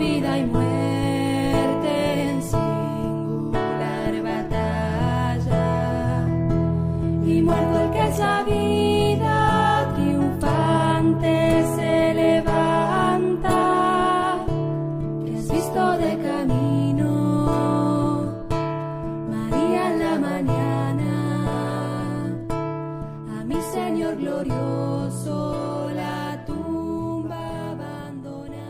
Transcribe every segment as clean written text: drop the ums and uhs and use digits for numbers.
vida y muerte en singular batalla, y muerto el que esa vida triunfante se levanta, que has visto de camino, María en la mañana, a mi Señor glorioso, la tumba abandonada.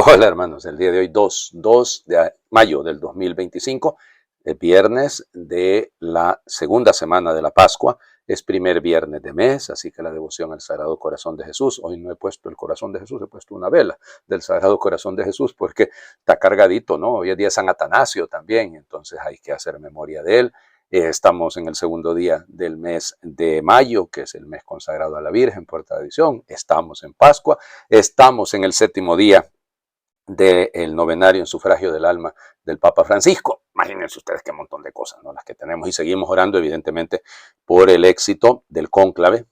Hola hermanos, el día de hoy 2 de mayo del 2025, el viernes de la segunda semana de la Pascua, es primer viernes de mes, así que la devoción al Sagrado Corazón de Jesús. Hoy no he puesto el Corazón de Jesús, he puesto una vela del Sagrado Corazón de Jesús porque está cargadito, ¿no? Hoy es día de San Atanasio también, entonces hay que hacer memoria de él. Estamos en el segundo día del mes de mayo, que es el mes consagrado a la Virgen por tradición. Estamos en Pascua, estamos en el séptimo día del novenario en sufragio del alma del Papa Francisco. Imagínense ustedes qué montón de cosas, ¿no? Las que tenemos, y seguimos orando evidentemente por el éxito del cónclave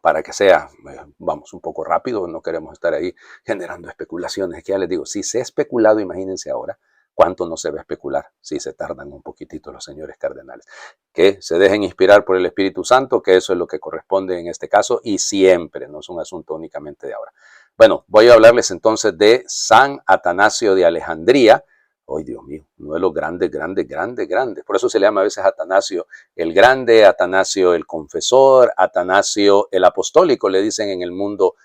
para que sea, vamos, un poco rápido. No queremos estar ahí generando especulaciones, que ya les digo, si se ha especulado, imagínense ahora cuánto no se va a especular si se tardan un poquitito los señores cardenales. Que se dejen inspirar por el Espíritu Santo, que eso es lo que corresponde en este caso, y siempre, no es un asunto únicamente de ahora. Bueno, voy a hablarles entonces de San Atanasio de Alejandría. ¡Ay, Dios mío! Uno de los grandes. Por eso se le llama a veces Atanasio el Grande, Atanasio el Confesor, Atanasio el Apostólico, le dicen en el mundo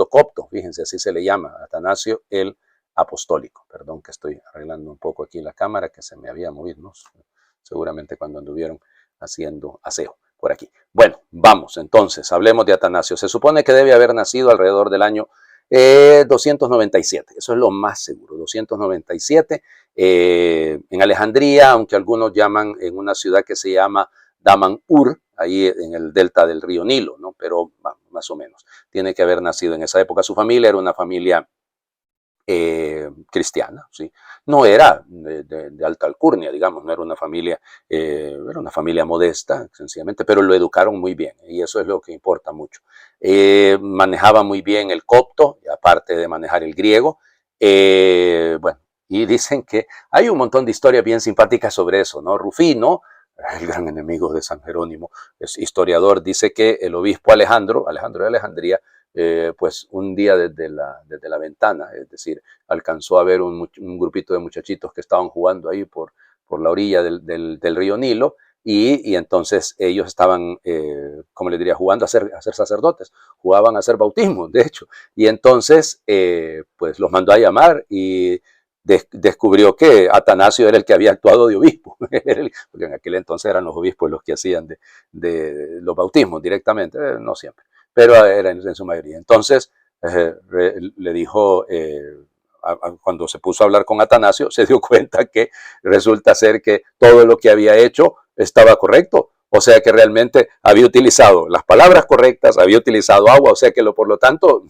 copto. Fíjense, así se le llama, Atanasio el Apostólico. Perdón que estoy arreglando un poco aquí la cámara, que se me había movido, ¿no? Seguramente cuando anduvieron haciendo aseo por aquí. Bueno, vamos entonces, hablemos de Atanasio. Se supone que debe haber nacido alrededor del año 297, eso es lo más seguro, 297, en Alejandría, aunque algunos llaman en una ciudad que se llama Daman-Ur, ahí en el delta del río Nilo, ¿no? Pero más o menos, tiene que haber nacido en esa época. Su familia era una familia cristiana, ¿sí? No era de alta alcurnia, digamos, no era una familia, era una familia modesta, sencillamente, pero lo educaron muy bien, y eso es lo que importa mucho. Manejaba muy bien el copto, aparte de manejar el griego. Bueno, y dicen que hay un montón de historias bien simpáticas sobre eso, ¿no? Rufino, el gran enemigo de San Jerónimo, es historiador, dice que el obispo Alejandro de Alejandría, pues un día desde la ventana, es decir, alcanzó a ver un grupito de muchachitos que estaban jugando ahí por la orilla del río Nilo, y entonces ellos estaban, como les diría, jugando a ser sacerdotes, jugaban a hacer bautismos, de hecho, y entonces pues los mandó a llamar y descubrió que Atanasio era el que había actuado de obispo, porque en aquel entonces eran los obispos los que hacían de los bautismos directamente, no siempre, pero era en su mayoría. Entonces le dijo, cuando se puso a hablar con Atanasio, se dio cuenta que resulta ser que todo lo que había hecho estaba correcto. O sea que realmente había utilizado las palabras correctas, había utilizado agua, o sea que por lo tanto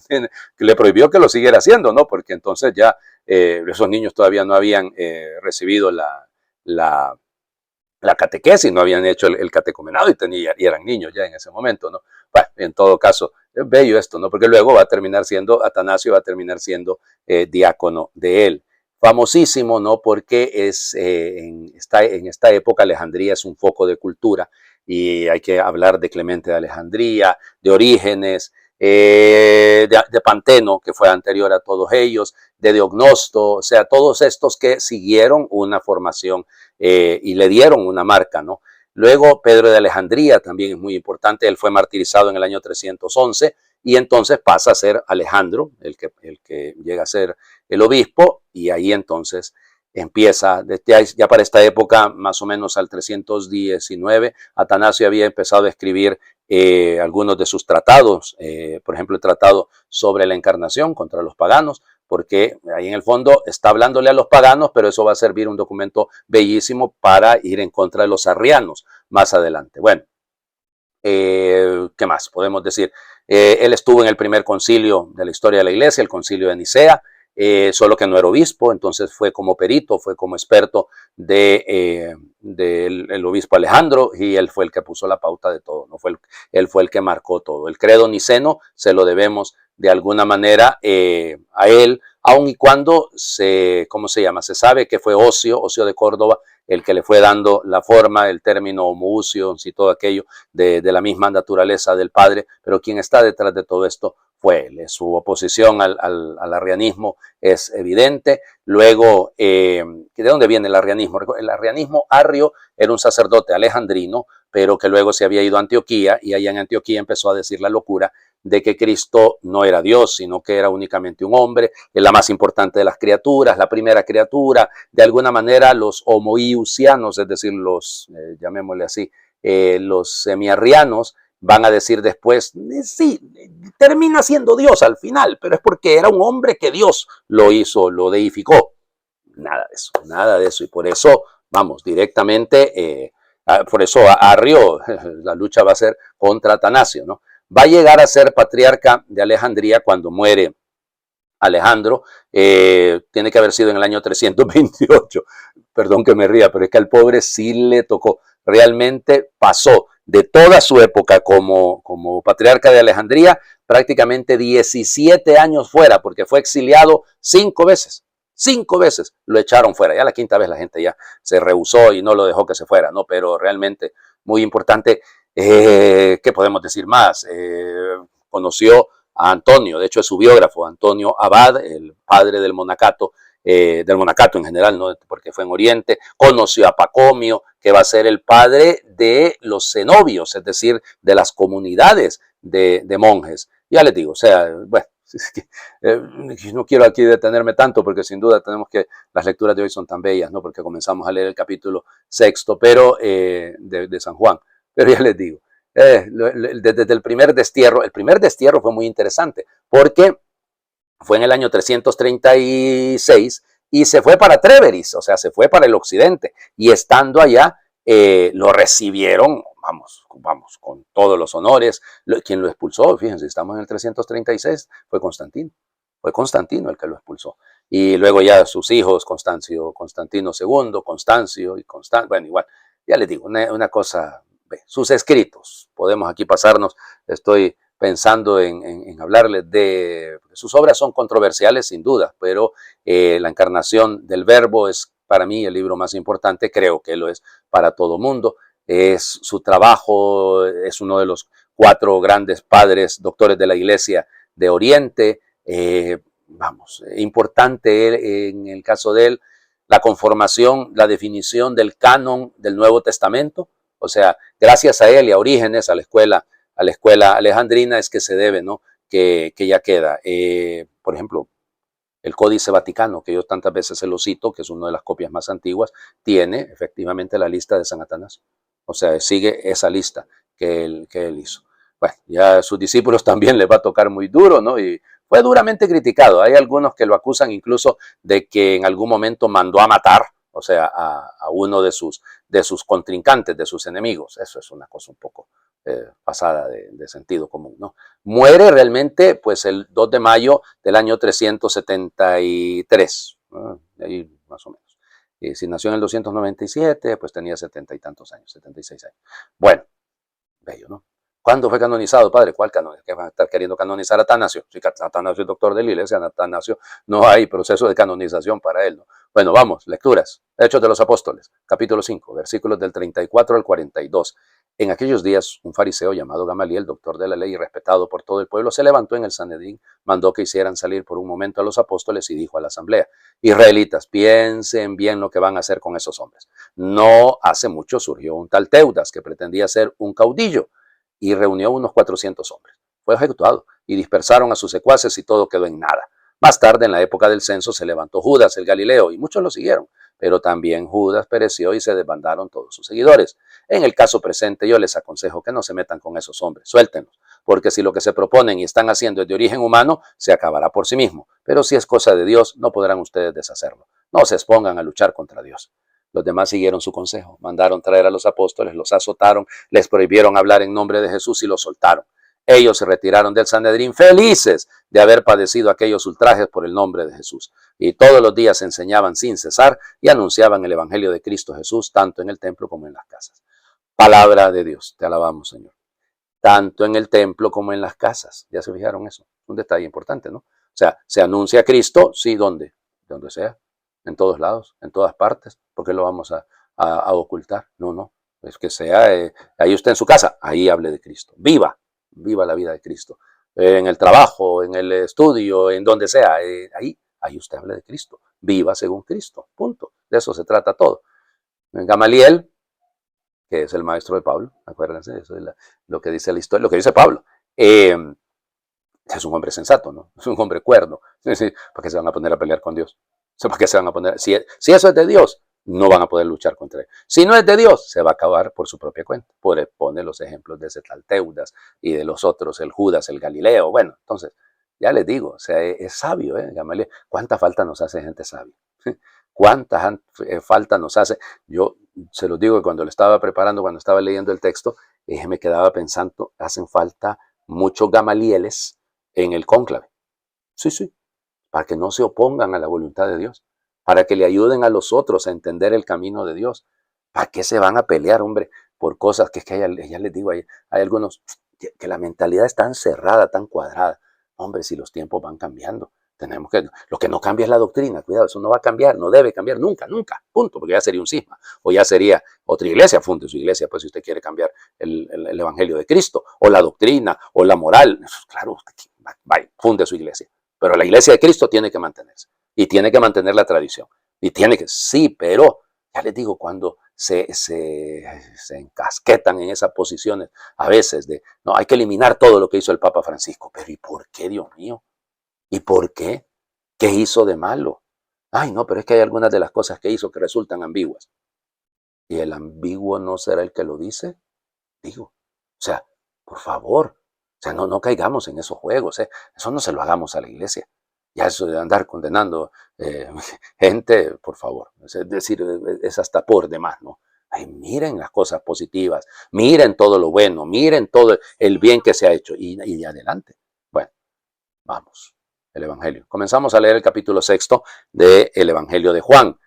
le prohibió que lo siguiera haciendo, ¿no? Porque entonces ya esos niños todavía no habían recibido la catequesis, no habían hecho el catecumenado y eran niños ya en ese momento, ¿no? Bueno, en todo caso, es bello esto, ¿no? Porque luego Atanasio va a terminar siendo diácono de él. Famosísimo, ¿no? Porque en esta época Alejandría es un foco de cultura, y hay que hablar de Clemente de Alejandría, de Orígenes, de Panteno, que fue anterior a todos ellos, de Diognosto, o sea, todos estos que siguieron una formación y le dieron una marca, ¿no? Luego Pedro de Alejandría también es muy importante, él fue martirizado en el año 311 y entonces pasa a ser Alejandro, el que llega a ser el obispo, y ahí entonces empieza, ya para esta época, más o menos al 319, Atanasio había empezado a escribir algunos de sus tratados, por ejemplo el tratado sobre la encarnación contra los paganos, porque ahí en el fondo está hablándole a los paganos, pero eso va a servir un documento bellísimo para ir en contra de los arrianos más adelante. Bueno, ¿qué más podemos decir? Él estuvo en el primer concilio de la historia de la iglesia, el concilio de Nicea, solo que no era obispo, entonces fue como perito, fue como experto del obispo Alejandro, y él fue el que puso la pauta de todo, él fue el que marcó todo. El credo niceno se lo debemos de alguna manera a él, aun y cuando ¿cómo se llama? Se sabe que fue Ocio de Córdoba, el que le fue dando la forma, el término homoousios y todo aquello de la misma naturaleza del padre, pero quien está detrás de todo esto fue él. Su oposición al arrianismo es evidente. Luego, ¿de dónde viene el arrianismo? El arrianismo arrio era un sacerdote alejandrino, pero que luego se había ido a Antioquía, y allá en Antioquía empezó a decir la locura de que Cristo no era Dios, sino que era únicamente un hombre, la más importante de las criaturas, la primera criatura. De alguna manera los homoiusianos, es decir, los, llamémosle así, los semiarrianos, van a decir después, sí, termina siendo Dios al final, pero es porque era un hombre que Dios lo hizo, lo deificó. Nada de eso, nada de eso. Y por eso, vamos, directamente, por eso Arrio, la lucha va a ser contra Atanasio, ¿no? Va a llegar a ser patriarca de Alejandría cuando muere Alejandro, tiene que haber sido en el año 328. Perdón que me ría, pero es que al pobre sí le tocó. Realmente pasó de toda su época como patriarca de Alejandría prácticamente 17 años fuera, porque fue exiliado 5 veces. 5 veces lo echaron fuera. Ya la quinta vez la gente ya se rehusó y no lo dejó que se fuera, ¿no? Pero realmente muy importante. ¿Qué podemos decir más? Conoció a Antonio, de hecho es su biógrafo, Antonio Abad, el padre del monacato en general, ¿no? Porque fue en Oriente. Conoció a Pacomio, que va a ser el padre de los cenobios, es decir, de las comunidades de monjes. Ya les digo, o sea, bueno, no quiero aquí detenerme tanto porque sin duda tenemos que, las lecturas de hoy son tan bellas, ¿no? Porque comenzamos a leer el capítulo 6, pero de San Juan. Pero ya les digo, desde el primer destierro fue muy interesante, porque fue en el año 336 y se fue para Treveris, o sea, se fue para el occidente, y estando allá lo recibieron, vamos, con todos los honores. Quien lo expulsó, fíjense, estamos en el 336, fue Constantino el que lo expulsó. Y luego ya sus hijos, Constantino II, Constancio y bueno, igual, ya les digo, una cosa, sus escritos, podemos aquí pasarnos, estoy pensando en hablarles de, sus obras son controversiales sin duda, pero la encarnación del verbo es para mí el libro más importante, creo que lo es para todo mundo. Es su trabajo, es uno de los 4 grandes padres, doctores de la Iglesia de Oriente. Importante en el caso de él, la conformación, la definición del canon del Nuevo Testamento. O sea, gracias a él y a Orígenes, a la escuela alejandrina, es que se debe, ¿no? Que ya queda. Por ejemplo, el Códice Vaticano, que yo tantas veces se lo cito, que es una de las copias más antiguas, tiene efectivamente la lista de San Atanasio. O sea, sigue esa lista que él hizo. Bueno, ya a sus discípulos también les va a tocar muy duro, ¿no? Y fue duramente criticado. Hay algunos que lo acusan incluso de que en algún momento mandó a matar, o sea, a uno de sus contrincantes, de sus enemigos. Eso es una cosa un poco pasada de sentido común, ¿no? Muere realmente pues el 2 de mayo del año 373, ¿no? Ahí más o menos. Y si nació en el 297, pues tenía 70 y tantos años, 76 años. Bueno, bello, ¿no? ¿Cuándo fue canonizado, padre? ¿Cuál canonizado? ¿Qué van a estar queriendo canonizar a Atanasio? Si Atanasio es doctor de la Iglesia, Atanasio no hay proceso de canonización para él, ¿no? Bueno, vamos, lecturas. Hechos de los Apóstoles, capítulo 5, versículos del 34 al 42. En aquellos días, un fariseo llamado Gamaliel, doctor de la ley y respetado por todo el pueblo, se levantó en el Sanedrín, mandó que hicieran salir por un momento a los apóstoles y dijo a la asamblea: israelitas, piensen bien lo que van a hacer con esos hombres. No hace mucho surgió un tal Teudas que pretendía ser un caudillo y reunió unos 400 hombres. Fue ejecutado y dispersaron a sus secuaces y todo quedó en nada. Más tarde, en la época del censo, se levantó Judas el Galileo y muchos lo siguieron, pero también Judas pereció y se desbandaron todos sus seguidores. En el caso presente, yo les aconsejo que no se metan con esos hombres, suéltenlos, porque si lo que se proponen y están haciendo es de origen humano, se acabará por sí mismo. Pero si es cosa de Dios, no podrán ustedes deshacerlo. No se expongan a luchar contra Dios. Los demás siguieron su consejo, mandaron traer a los apóstoles, los azotaron, les prohibieron hablar en nombre de Jesús y los soltaron. Ellos se retiraron del Sanedrín felices de haber padecido aquellos ultrajes por el nombre de Jesús. Y todos los días enseñaban sin cesar y anunciaban el Evangelio de Cristo Jesús, tanto en el templo como en las casas. Palabra de Dios, te alabamos, Señor. tanto en el templo como en las casas. ¿Ya se fijaron eso? Un detalle importante, ¿no? O sea, se anuncia a Cristo, sí, ¿dónde? Donde sea, en todos lados, en todas partes. ¿Por qué lo vamos a ocultar? No, no. Es que sea, ahí usted en su casa, ahí hable de Cristo. Viva, viva la vida de Cristo. En el trabajo, en el estudio, en donde sea, ahí usted hable de Cristo. Viva según Cristo, punto. De eso se trata todo. Gamaliel, que es el maestro de Pablo, acuérdense, eso es lo que dice la historia, lo que dice Pablo. Es un hombre sensato, ¿no? Es un hombre cuerdo. ¿Para qué se van a poner a pelear con Dios? ¿Para qué se van a poner? Si eso es de Dios, no van a poder luchar contra él. Si no es de Dios, se va a acabar por su propia cuenta. Pone los ejemplos de ese tal Teudas y de los otros, el Judas, el Galileo. Bueno, entonces, ya les digo, o sea, es sabio, ¿eh? Gamaliel. ¿Cuánta falta nos hace gente sabia? ¿Cuánta falta nos hace? Yo se los digo que cuando lo estaba preparando, cuando estaba leyendo el texto, me quedaba pensando, hacen falta muchos Gamalieles en el cónclave. Sí, sí, para que no se opongan a la voluntad de Dios, para que le ayuden a los otros a entender el camino de Dios. ¿Para qué se van a pelear, hombre, por cosas que es que ya les digo, hay algunos que la mentalidad es tan cerrada, tan cuadrada? Hombre, si los tiempos van cambiando, tenemos que, lo que no cambia es la doctrina, cuidado, eso no va a cambiar, no debe cambiar nunca, nunca, punto, porque ya sería un cisma, o ya sería otra iglesia, funde su iglesia, pues si usted quiere cambiar el evangelio de Cristo, o la doctrina, o la moral, claro, vaya, funde su iglesia. Pero la iglesia de Cristo tiene que mantenerse y tiene que mantener la tradición. Y tiene que, sí, pero ya les digo, cuando se encasquetan en esas posiciones a veces de, no, hay que eliminar todo lo que hizo el Papa Francisco. Pero ¿y por qué, Dios mío? ¿Y por qué? ¿Qué hizo de malo? Ay, no, pero es que hay algunas de las cosas que hizo que resultan ambiguas. ¿Y el ambiguo no será el que lo dice? Digo, o sea, por favor, o sea, no caigamos en esos juegos, eso no se lo hagamos a la iglesia. Ya eso de andar condenando gente, por favor, es decir, es hasta por demás, ¿no? Ay, miren las cosas positivas, miren todo lo bueno, miren todo el bien que se ha hecho y adelante. Bueno, vamos, el Evangelio. Comenzamos a leer el capítulo 6 del Evangelio de Juan,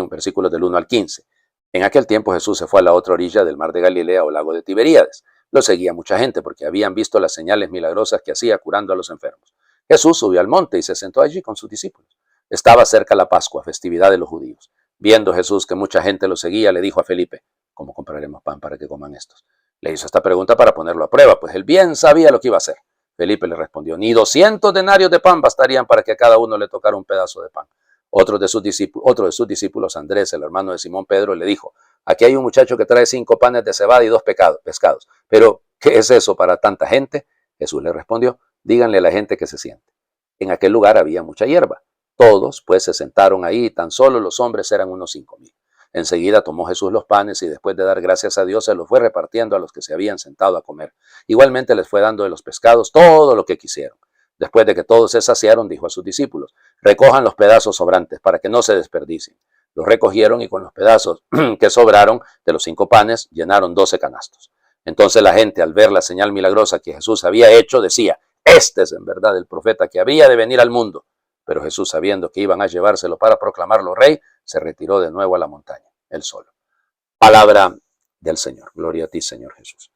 versículos del 1 al 15. En aquel tiempo Jesús se fue a la otra orilla del mar de Galilea o lago de Tiberíades. Lo seguía mucha gente porque habían visto las señales milagrosas que hacía curando a los enfermos. Jesús subió al monte y se sentó allí con sus discípulos. Estaba cerca la Pascua, festividad de los judíos. Viendo Jesús que mucha gente lo seguía, le dijo a Felipe, ¿cómo compraremos pan para que coman estos? Le hizo esta pregunta para ponerlo a prueba, pues él bien sabía lo que iba a hacer. Felipe le respondió, ni 200 denarios de pan bastarían para que a cada uno le tocara un pedazo de pan. Otro de sus discípulos, Andrés, el hermano de Simón Pedro, le dijo, aquí hay un muchacho que trae 5 panes de cebada y 2 pescados. Pero, ¿qué es eso para tanta gente? Jesús le respondió, díganle a la gente que se siente. En aquel lugar había mucha hierba. Todos, pues, se sentaron ahí y tan solo los hombres eran unos 5,000. Enseguida tomó Jesús los panes y después de dar gracias a Dios se los fue repartiendo a los que se habían sentado a comer. Igualmente les fue dando de los pescados todo lo que quisieron. Después de que todos se saciaron, dijo a sus discípulos, recojan los pedazos sobrantes para que no se desperdicien. Los recogieron y con los pedazos que sobraron de los 5 panes llenaron 12 canastos. Entonces la gente, al ver la señal milagrosa que Jesús había hecho, decía, este es en verdad el profeta que había de venir al mundo. Pero Jesús, sabiendo que iban a llevárselo para proclamarlo rey, se retiró de nuevo a la montaña, él solo. Palabra del Señor. Gloria a ti, Señor Jesús.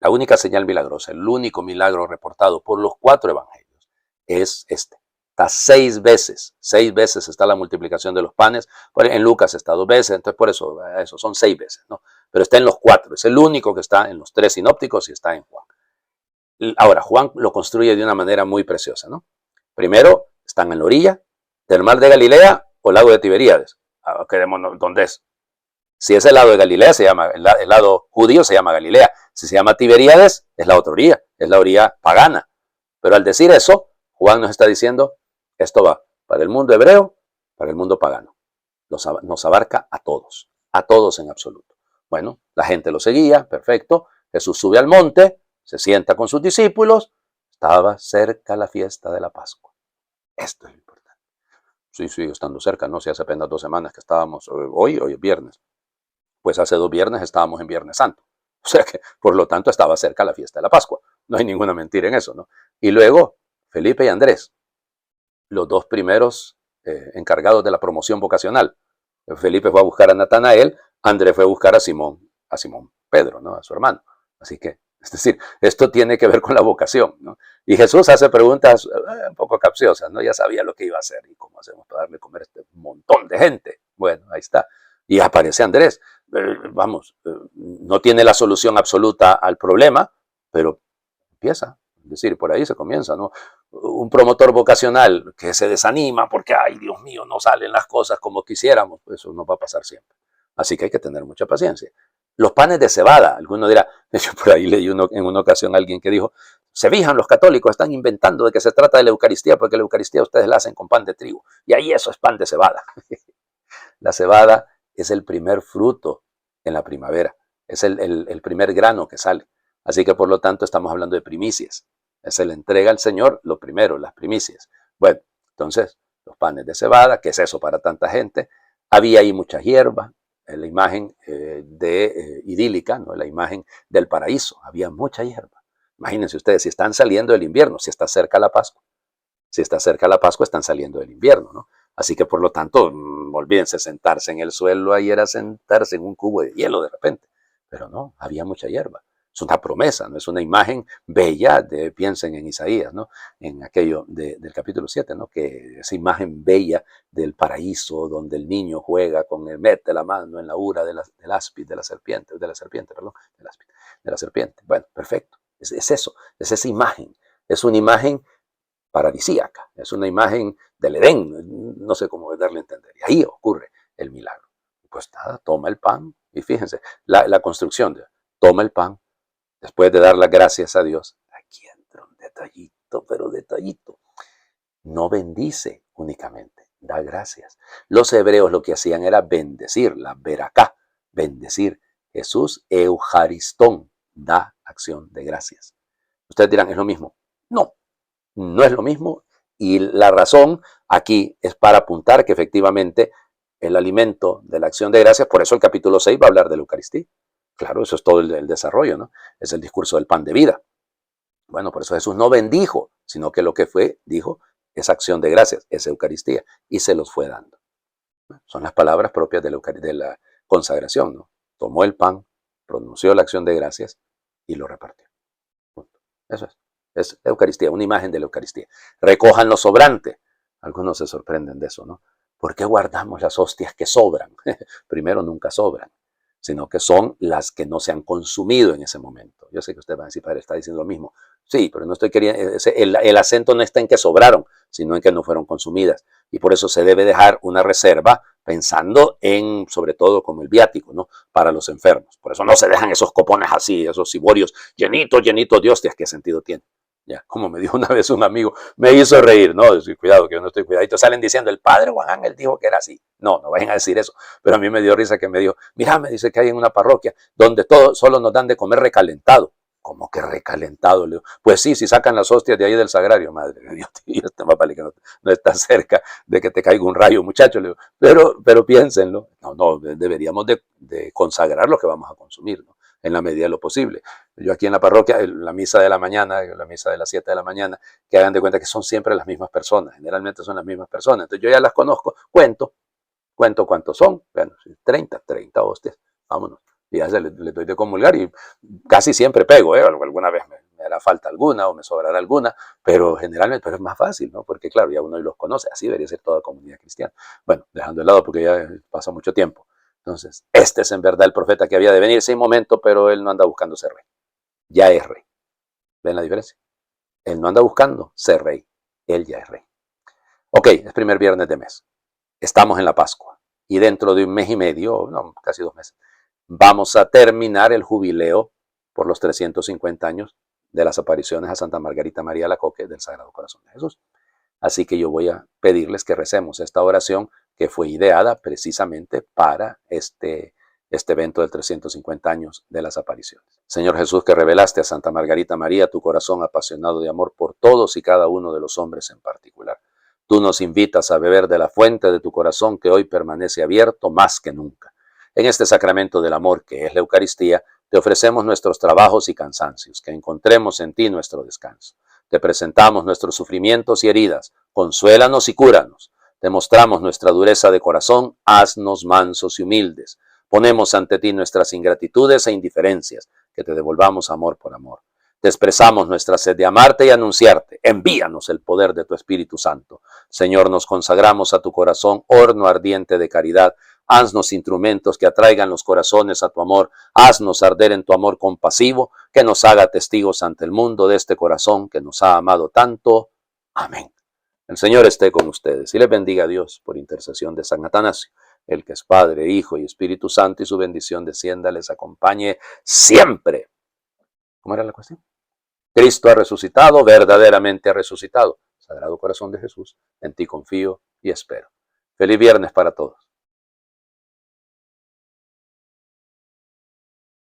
La única señal milagrosa, el único milagro reportado por los 4 evangelios es este. Está 6 veces está la multiplicación de los panes. En Lucas está 2 veces, entonces por eso son 6 veces, ¿no? Pero está en los 4, es el único que está en los 3 sinópticos y está en Juan. Ahora, Juan lo construye de una manera muy preciosa, ¿no? Primero, están en la orilla del mar de Galilea o lago de Tiberíades. Quedémonos, ¿dónde es? Si es el lado de Galilea, el lado judío se llama Galilea. Si se llama Tiberíades, es la otra orilla, es la orilla pagana. Pero al decir eso, Juan nos está diciendo, esto va para el mundo hebreo, para el mundo pagano. Nos abarca a todos en absoluto. Bueno, la gente lo seguía, perfecto. Jesús sube al monte, se sienta con sus discípulos, estaba cerca la fiesta de la Pascua. Esto es lo importante. Sí, sigue estando cerca, ¿no? Si hace apenas 2 semanas que estábamos, hoy es viernes. Pues hace 2 viernes estábamos en Viernes Santo. O sea que, por lo tanto, estaba cerca la fiesta de la Pascua. No hay ninguna mentira en eso, ¿no? Y luego, Felipe y Andrés, los 2 primeros encargados de la promoción vocacional. Felipe fue a buscar a Natanael, Andrés fue a buscar a Simón. Pedro, ¿no? A su hermano. Así que, es decir, esto tiene que ver con la vocación, ¿no? Y Jesús hace preguntas un poco capciosas, ¿no? Ya sabía lo que iba a hacer y cómo hacemos para darle comer a este montón de gente. Bueno, ahí está. Y aparece Andrés. No tiene la solución absoluta al problema, pero empieza. Es decir, por ahí se comienza, ¿no? Un promotor vocacional que se desanima porque, ay, Dios mío, no salen las cosas como quisiéramos, pues eso no va a pasar siempre. Así que hay que tener mucha paciencia. Los panes de cebada, alguno dirá, yo por ahí leí en una ocasión a alguien que dijo, se fijan, los católicos están inventando de que se trata de la Eucaristía, porque la Eucaristía ustedes la hacen con pan de trigo, y ahí eso es pan de cebada. La cebada es el primer fruto en la primavera, es el primer grano que sale. Así que por lo tanto estamos hablando de primicias. Se le entrega al Señor lo primero, las primicias. Bueno, entonces, los panes de cebada, ¿qué es eso para tanta gente? Había ahí mucha hierba, la imagen idílica, ¿no? La imagen del paraíso, había mucha hierba. Imagínense ustedes, si están saliendo del invierno, si está cerca la Pascua. Si está cerca la Pascua, están saliendo del invierno, ¿no? Así que por lo tanto, olvídense, sentarse en el suelo, ahí era sentarse en un cubo de hielo de repente. Pero no, había mucha hierba. Es una promesa, no es una imagen bella, piensen en Isaías, ¿no? En aquello del capítulo 7, ¿no? Que esa imagen bella del paraíso, donde el niño juega con el, mete la mano en la ura del áspid, de la serpiente, perdón, del áspid, de la serpiente. Bueno, perfecto, es eso, es esa imagen, es una imagen paradisíaca, es una imagen del Edén, no sé cómo darle a entender, y ahí ocurre el milagro. Pues nada, toma el pan, y fíjense, la construcción de toma el pan, después de dar las gracias a Dios, aquí entra un detallito, pero detallito. No bendice únicamente, da gracias. Los hebreos lo que hacían era bendecir, la veracá, bendecir. Jesús, eujaristón, da acción de gracias. Ustedes dirán, ¿es lo mismo? No, no es lo mismo. Y la razón aquí es para apuntar que efectivamente el alimento de la acción de gracias, por eso el capítulo 6 va a hablar de la Eucaristía. Claro, eso es todo el desarrollo, ¿no? Es el discurso del pan de vida. Bueno, por eso Jesús no bendijo, sino que lo que fue, dijo, es acción de gracias, es Eucaristía, y se los fue dando. Son las palabras propias de la consagración, ¿no? Tomó el pan, pronunció la acción de gracias y lo repartió. Eso es Eucaristía, una imagen de la Eucaristía. Recojan lo sobrante. Algunos se sorprenden de eso, ¿no? ¿Por qué guardamos las hostias que sobran? Primero, nunca sobran, sino que son las que no se han consumido en ese momento. Yo sé que usted va a decir, padre, está diciendo lo mismo. Sí, pero no estoy queriendo, el acento no está en que sobraron, sino en que no fueron consumidas. Y por eso se debe dejar una reserva pensando en, sobre todo, como el viático, ¿no? Para los enfermos. Por eso no se dejan esos copones así, esos ciborios llenitos de hostias. ¿Qué sentido tiene? Ya, como me dijo una vez un amigo, me hizo reír, no, cuidado que yo no estoy cuidadito, salen diciendo, el padre Juan Ángel dijo que era así. No, no vayan a decir eso, pero a mí me dio risa que me dijo, mira, me dice que hay en una parroquia donde todos solo nos dan de comer recalentado. ¿Cómo que recalentado? Le digo, pues sí, si sacan las hostias de ahí del sagrario, madre de Dios, y este mapale que no está cerca de que te caiga un rayo, muchacho, le digo, pero piénsenlo, no, deberíamos de consagrar lo que vamos a consumir, ¿no? En la medida de lo posible. Yo aquí en la parroquia, la misa de la mañana, la misa de las 7 de la mañana, que hagan de cuenta que son siempre las mismas personas, generalmente son las mismas personas. Entonces yo ya las conozco, cuento cuántos son, bueno, 30 hostias, vámonos. Y ya le doy de comulgar y casi siempre pego, alguna vez me hará falta alguna o me sobrará alguna, pero generalmente pero es más fácil, ¿no? Porque claro, ya uno los conoce, así debería ser toda comunidad cristiana. Bueno, dejando de lado porque ya pasa mucho tiempo. Entonces, este es en verdad el profeta que había de venir sin momento, pero él no anda buscando ser rey. Ya es rey. ¿Ven la diferencia? Él no anda buscando ser rey. Él ya es rey. Ok, es primer viernes de mes. Estamos en la Pascua. Y dentro de un mes y medio, no, casi 2 meses, vamos a terminar el jubileo por los 350 años de las apariciones a Santa Margarita María Alacoque del Sagrado Corazón de Jesús. Así que yo voy a pedirles que recemos esta oración que fue ideada precisamente para este evento de 350 años de las apariciones. Señor Jesús, que revelaste a Santa Margarita María tu corazón apasionado de amor por todos y cada uno de los hombres en particular. Tú nos invitas a beber de la fuente de tu corazón que hoy permanece abierto más que nunca. En este sacramento del amor que es la Eucaristía, te ofrecemos nuestros trabajos y cansancios, que encontremos en ti nuestro descanso. Te presentamos nuestros sufrimientos y heridas, consuélanos y cúranos. Te mostramos nuestra dureza de corazón, haznos mansos y humildes. Ponemos ante ti nuestras ingratitudes e indiferencias, que te devolvamos amor por amor. Te expresamos nuestra sed de amarte y anunciarte. Envíanos el poder de tu Espíritu Santo. Señor, nos consagramos a tu corazón, horno ardiente de caridad. Haznos instrumentos que atraigan los corazones a tu amor. Haznos arder en tu amor compasivo, que nos haga testigos ante el mundo de este corazón que nos ha amado tanto. Amén. El Señor esté con ustedes y les bendiga a Dios por intercesión de San Atanasio, el que es Padre, Hijo y Espíritu Santo, y su bendición descienda, les acompañe siempre. ¿Cómo era la cuestión? Cristo ha resucitado, verdaderamente ha resucitado. Sagrado Corazón de Jesús, en ti confío y espero. Feliz viernes para todos.